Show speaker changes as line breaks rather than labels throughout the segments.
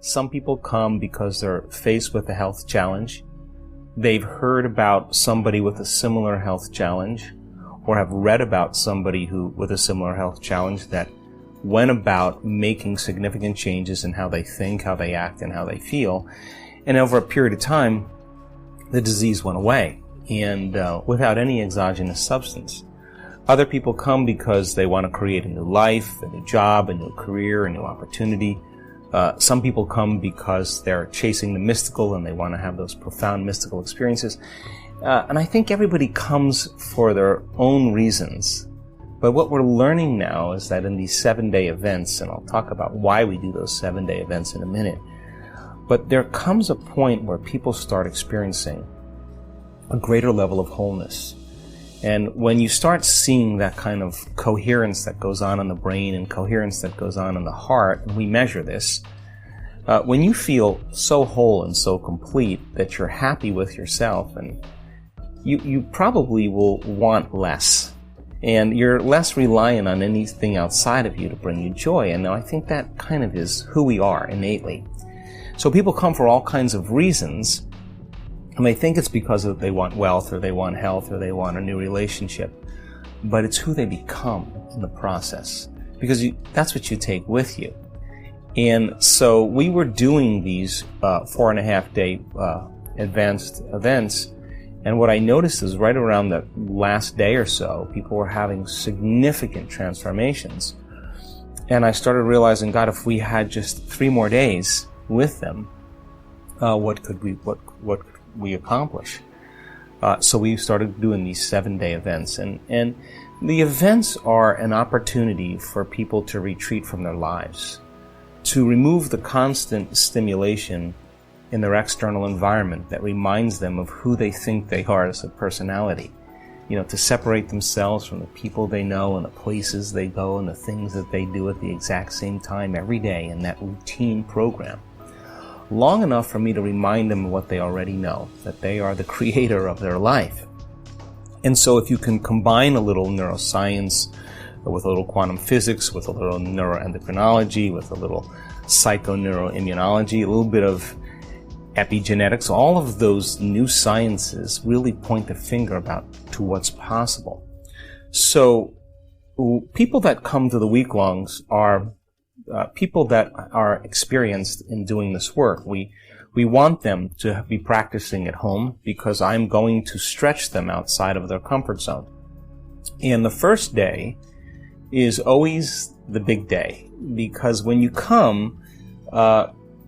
Some people come because they're faced with a health challenge. They've heard about somebody with a similar health challenge, or have read about somebody with a similar health challenge that went about making significant changes in how they think, how they act, and how they feel. And over a period of time, the disease went away, and without any exogenous substance. Other people come because they want to create a new life, a new job, a new career, a new opportunity. Some people come because they're chasing the mystical and they want to have those profound mystical experiences. And I think everybody comes for their own reasons. But what we're learning now is that in these 7-day events, and I'll talk about why we do those 7-day events in a minute, but there comes a point where people start experiencing a greater level of wholeness. And when you start seeing that kind of coherence that goes on in the brain and coherence that goes on in the heart, and we measure this, when you feel so whole and so complete that you're happy with yourself, and you probably will want less. And you're less reliant on anything outside of you to bring you joy. And I think that kind of is who we are innately. So people come for all kinds of reasons, and they think it's because they want wealth, or they want health, or they want a new relationship. But it's who they become in the process, because that's what you take with you. And so we were doing these 4.5-day advanced events, and what I noticed is right around the last day or so, people were having significant transformations. And I started realizing, God, if we had just 3 more days with them, what could we accomplish? So we started doing these 7-day events, and the events are an opportunity for people to retreat from their lives, to remove the constant stimulation in their external environment that reminds them of who they think they are as a personality. To separate themselves from the people they know and the places they go and the things that they do at the exact same time every day in that routine program. Long enough for me to remind them of what they already know, that they are the creator of their life. And so if you can combine a little neuroscience with a little quantum physics, with a little neuroendocrinology, with a little psychoneuroimmunology, a little bit of epigenetics, all of those new sciences really point the finger to what's possible. So people that come to the week-longs are people that are experienced in doing this work. We want them to be practicing at home because I'm going to stretch them outside of their comfort zone. And the first day is always the big day, because when you come,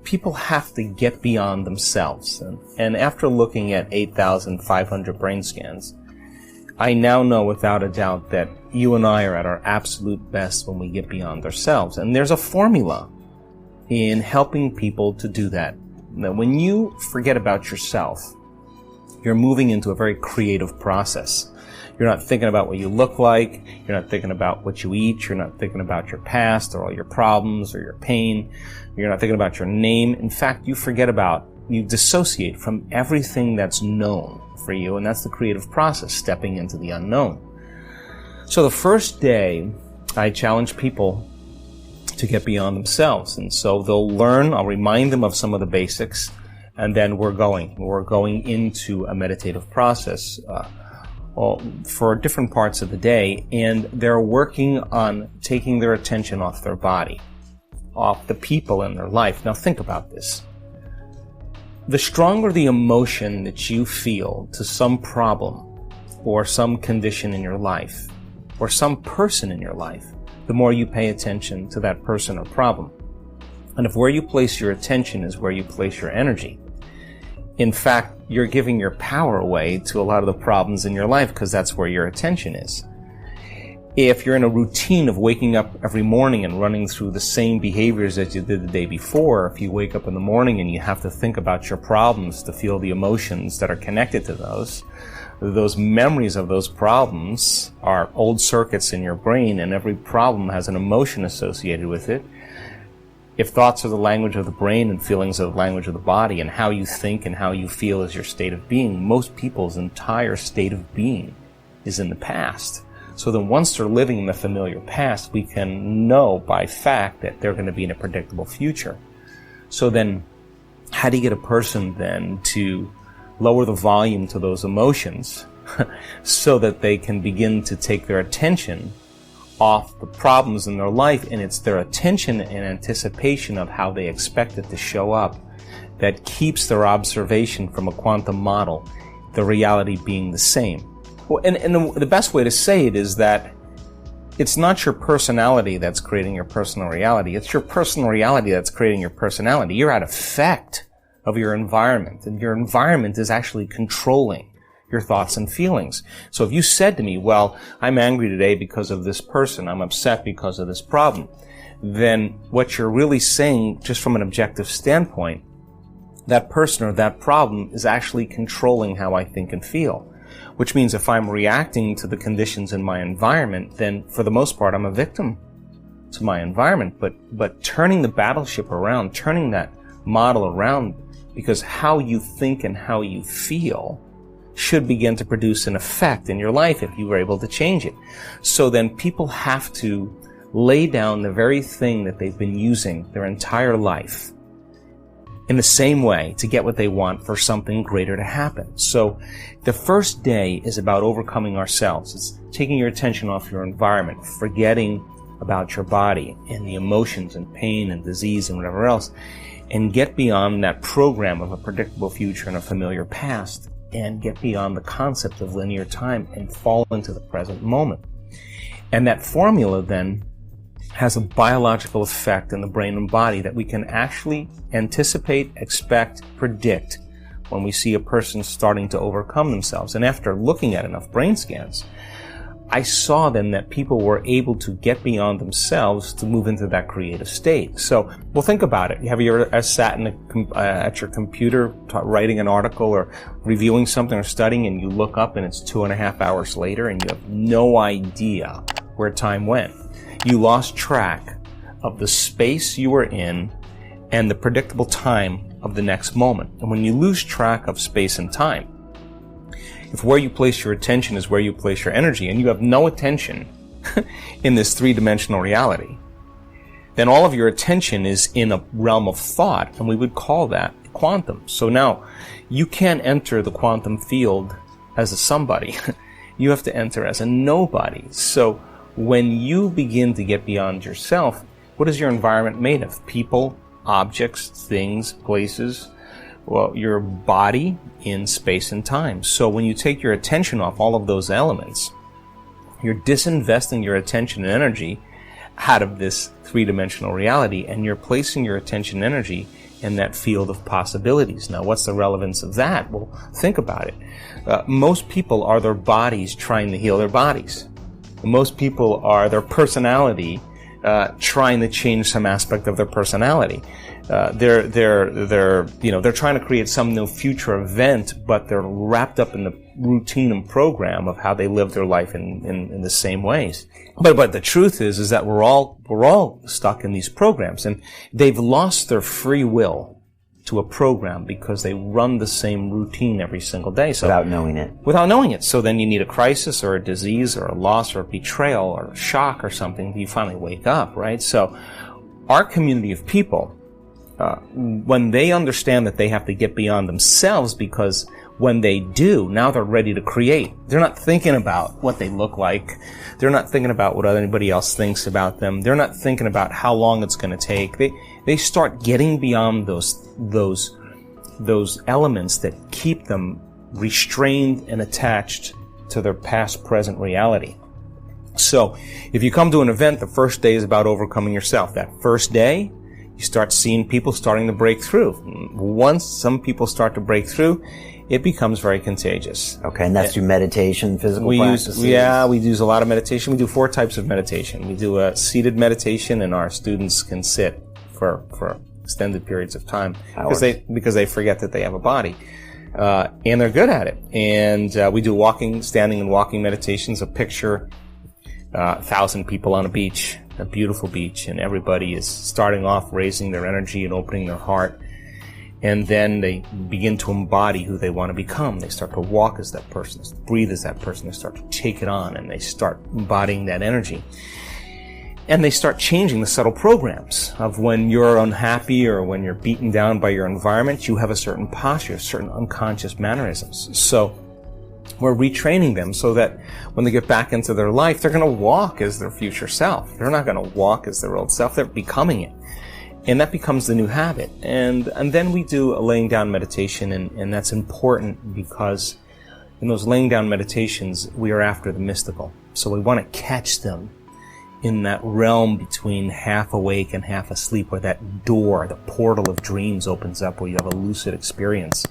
people have to get beyond themselves. And after looking at 8,500 brain scans, I now know without a doubt that you and I are at our absolute best when we get beyond ourselves. And there's a formula in helping people to do that. Now, when you forget about yourself, you're moving into a very creative process. You're not thinking about what you look like. You're not thinking about what you eat. You're not thinking about your past or all your problems or your pain. You're not thinking about your name. In fact, you dissociate from everything that's known for you, and that's the creative process, stepping into the unknown. So the first day, I challenge people to get beyond themselves. And so they'll learn, I'll remind them of some of the basics, and then we're going into a meditative process for different parts of the day, and they're working on taking their attention off their body, off the people in their life. Now think about this. The stronger the emotion that you feel to some problem or some condition in your life or some person in your life, the more you pay attention to that person or problem. And if where you place your attention is where you place your energy, in fact, you're giving your power away to a lot of the problems in your life because that's where your attention is. If you're in a routine of waking up every morning and running through the same behaviors that you did the day before, if you wake up in the morning and you have to think about your problems to feel the emotions that are connected to those memories of those problems are old circuits in your brain, and every problem has an emotion associated with it. If thoughts are the language of the brain and feelings are the language of the body, and how you think and how you feel is your state of being, most people's entire state of being is in the past. So then once they're living in the familiar past, we can know by fact that they're going to be in a predictable future. So then, how do you get a person then to lower the volume to those emotions so that they can begin to take their attention off the problems in their life, and it's their attention and anticipation of how they expect it to show up that keeps their observation from a quantum model, the reality being the same. Well, and the best way to say it is that it's not your personality that's creating your personal reality. It's your personal reality that's creating your personality. You're at effect of your environment, and your environment is actually controlling your thoughts and feelings. So if you said to me, well, I'm angry today because of this person, I'm upset because of this problem, then what you're really saying, just from an objective standpoint, that person or that problem is actually controlling how I think and feel. Which means if I'm reacting to the conditions in my environment, then for the most part I'm a victim to my environment. But turning the battleship around, turning that model around, because how you think and how you feel should begin to produce an effect in your life if you were able to change it. So then people have to lay down the very thing that they've been using their entire life in the same way to get what they want for something greater to happen. So the first day is about overcoming ourselves. It's taking your attention off your environment, forgetting about your body and the emotions and pain and disease and whatever else, and get beyond that program of a predictable future and a familiar past, and get beyond the concept of linear time and fall into the present moment. And that formula then has a biological effect in the brain and body that we can actually anticipate, expect, predict when we see a person starting to overcome themselves. And after looking at enough brain scans, I saw then that people were able to get beyond themselves to move into that creative state. So, well, think about it. Have you ever sat at your computer writing an article or reviewing something or studying, and you look up and it's 2.5 hours later and you have no idea where time went? You lost track of the space you were in and the predictable time of the next moment. And when you lose track of space and time, if where you place your attention is where you place your energy, and you have no attention in this three-dimensional reality, then all of your attention is in a realm of thought, and we would call that quantum. So now, you can't enter the quantum field as a somebody. You have to enter as a nobody. So when you begin to get beyond yourself, what is your environment made of? People, objects, things, places, well, your body in space and time. So when you take your attention off all of those elements, you're disinvesting your attention and energy out of this three-dimensional reality, and you're placing your attention and energy in that field of possibilities. Now, what's the relevance of that? Well, think about it. Most people are their bodies trying to heal their bodies. Most people are their personality trying to change some aspect of their personality. They're trying to create some new future event, but they're wrapped up in the routine and program of how they live their life in the same ways. But the truth is that we're all stuck in these programs, and they've lost their free will to a program because they run the same routine every single day. So
without knowing it.
Without knowing it. So then you need a crisis or a disease or a loss or a betrayal or a shock or something. You finally wake up, right? So our community of people, when they understand that they have to get beyond themselves, because when they do, now they're ready to create. They're not thinking about what they look like. They're not thinking about what anybody else thinks about them. They're not thinking about how long it's going to take. They start getting beyond those elements that keep them restrained and attached to their past, present reality. So if you come to an event, the first day is about overcoming yourself. That first day, you start seeing people starting to break through. Once some people start to break through, it becomes very contagious.
Okay, and that's through meditation, physical practices?
We use a lot of meditation. We do 4 types of meditation. We do a seated meditation, and our students can sit for extended periods of time because they forget that they have a body. And they're good at it. And we do standing and walking meditations. A picture 1,000 people on a beach, a beautiful beach, and everybody is starting off raising their energy and opening their heart. And then they begin to embody who they want to become. They start to walk as that person, breathe as that person. They start to take it on, and they start embodying that energy. And they start changing the subtle programs of when you're unhappy or when you're beaten down by your environment, you have a certain posture, certain unconscious mannerisms. So we're retraining them so that when they get back into their life, they're going to walk as their future self. They're not going to walk as their old self. They're becoming it. And that becomes the new habit. And then we do a laying down meditation, and that's important because in those laying down meditations, we are after the mystical. So we want to catch them in that realm between half awake and half asleep, where that door, the portal of dreams opens up, where you have a lucid experience.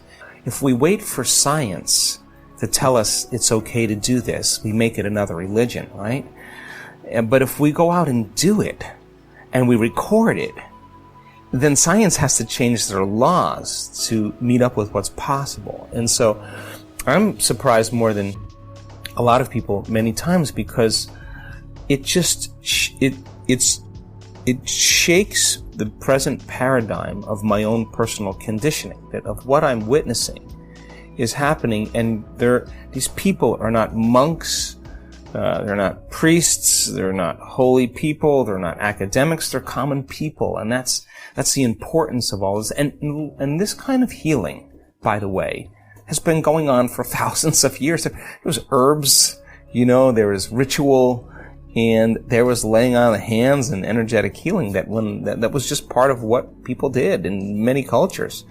If we wait for science to tell us it's okay to do this, we make it another religion, right? But if we go out and do it, and we record it, then science has to change their laws to meet up with what's possible. And so I'm surprised more than a lot of people many times, because it just, it shakes the present paradigm of my own personal conditioning, that of what I'm witnessing is happening. And these people are not monks, they're not priests, they're not holy people, they're not academics, they're common people. And that's the importance of all this. And this kind of healing, by the way, has been going on for thousands of years. There was herbs, there was ritual, and there was laying on of hands and energetic healing that was just part of what people did in many cultures.